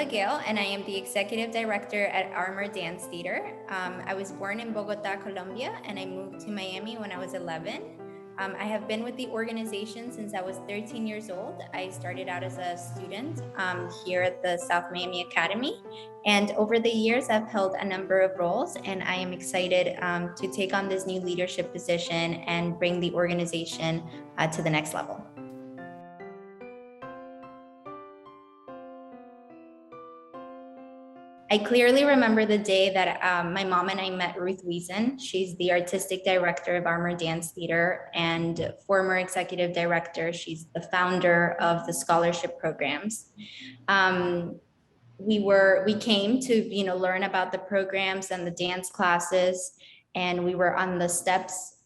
Camila Gil, and I am the Executive Director at Amour Dance Theater. I was born in Bogota, Colombia, and I moved to Miami when I was 11. I have been with the organization since I was 13 years old. I started out as a student here at the South Miami Academy, and over the years, I've held a number of roles, and I am excited to take on this new leadership position and bring the organization to the next level. I clearly remember the day that my mom and I met Ruth Wiesen. She's the artistic director of Amour Dance Theater and former executive director. She's the founder of the scholarship programs. We came to learn about the programs and the dance classes, and we were on the steps.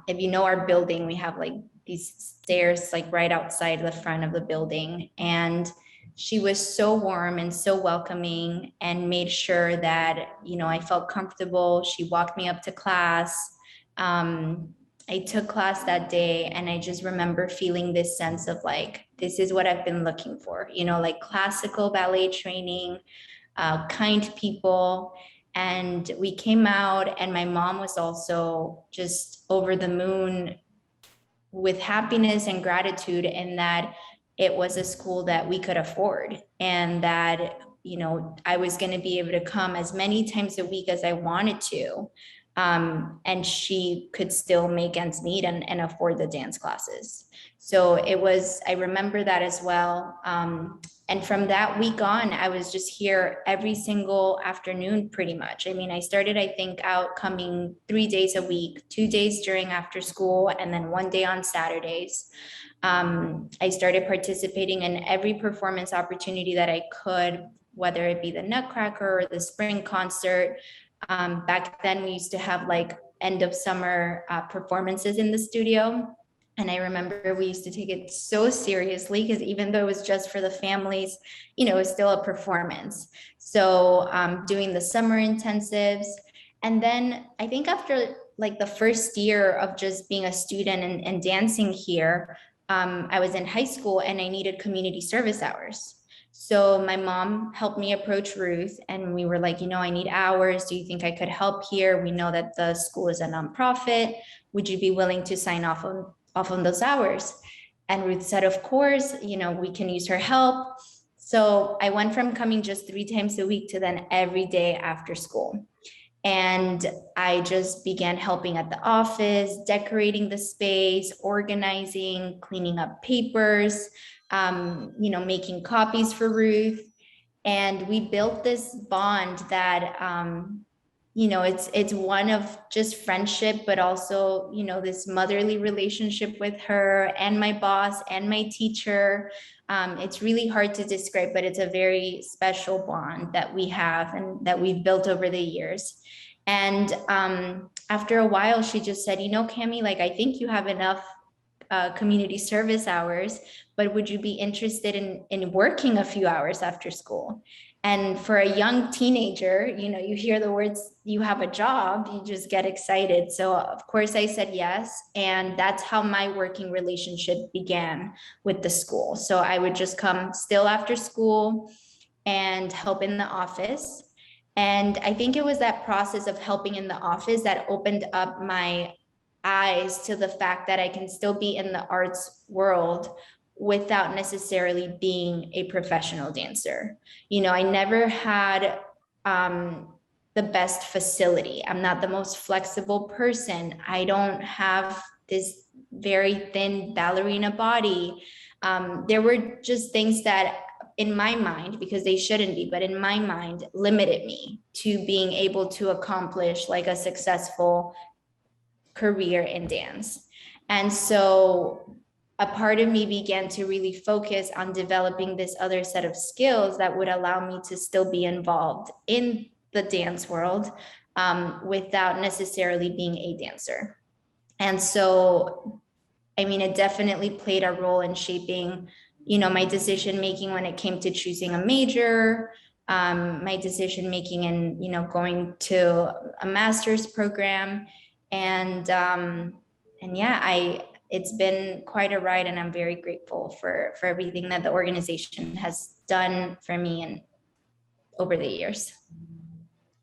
If you know our building, we have like these stairs like right outside the front of the building, and she was so warm and so welcoming and made sure that, I felt comfortable. She walked me up to class. I took class that day, and I just remember feeling this sense of like, this is what I've been looking for, like classical ballet training, kind people. And we came out, and my mom was also just over the moon with happiness and gratitude in that it was a school that we could afford, and that, I was going to be able to come as many times a week as I wanted to. And she could still make ends meet and afford the dance classes. So I remember that as well. And from that week on, I was just here every single afternoon, pretty much. I mean, I started, I think, out coming 3 days a week, 2 days during after school, and then 1 day on Saturdays. I started participating in every performance opportunity that I could, whether it be the Nutcracker or the spring concert. Back then, we used to have like end of summer performances in the studio. And I remember we used to take it so seriously, because even though it was just for the families, it was still a performance. So doing the summer intensives. And then I think after like the first year of just being a student and dancing here, I was in high school and I needed community service hours. So my mom helped me approach Ruth, and we were like, I need hours. Do you think I could help here? We know that the school is a nonprofit. Would you be willing to sign off on those hours? And Ruth said, of course, we can use her help. So I went from coming just 3 times a week to then every day after school. And I just began helping at the office, decorating the space, organizing, cleaning up papers, making copies for Ruth. And we built this bond that, it's one of just friendship, but also, this motherly relationship with her and my boss and my teacher. It's really hard to describe, but it's a very special bond that we have and that we've built over the years. And after a while, she just said, Cami, like, I think you have enough community service hours, but would you be interested in working a few hours after school? And for a young teenager, you hear the words, you have a job, you just get excited. So of course I said yes. And that's how my working relationship began with the school. So I would just come still after school and help in the office. And I think it was that process of helping in the office that opened up my eyes to the fact that I can still be in the arts world without necessarily being a professional dancer. I never had the best facility. I'm not the most flexible person. I don't have this very thin ballerina body. There were just things that in my mind, because they shouldn't be, but in my mind, limited me to being able to accomplish like a successful career in dance. And so a part of me began to really focus on developing this other set of skills that would allow me to still be involved in the dance world without necessarily being a dancer. And so, I mean, it definitely played a role in shaping, my decision making when it came to choosing a major, my decision making in, going to a master's program. And yeah, it's been quite a ride, and I'm very grateful for everything that the organization has done for me over the years.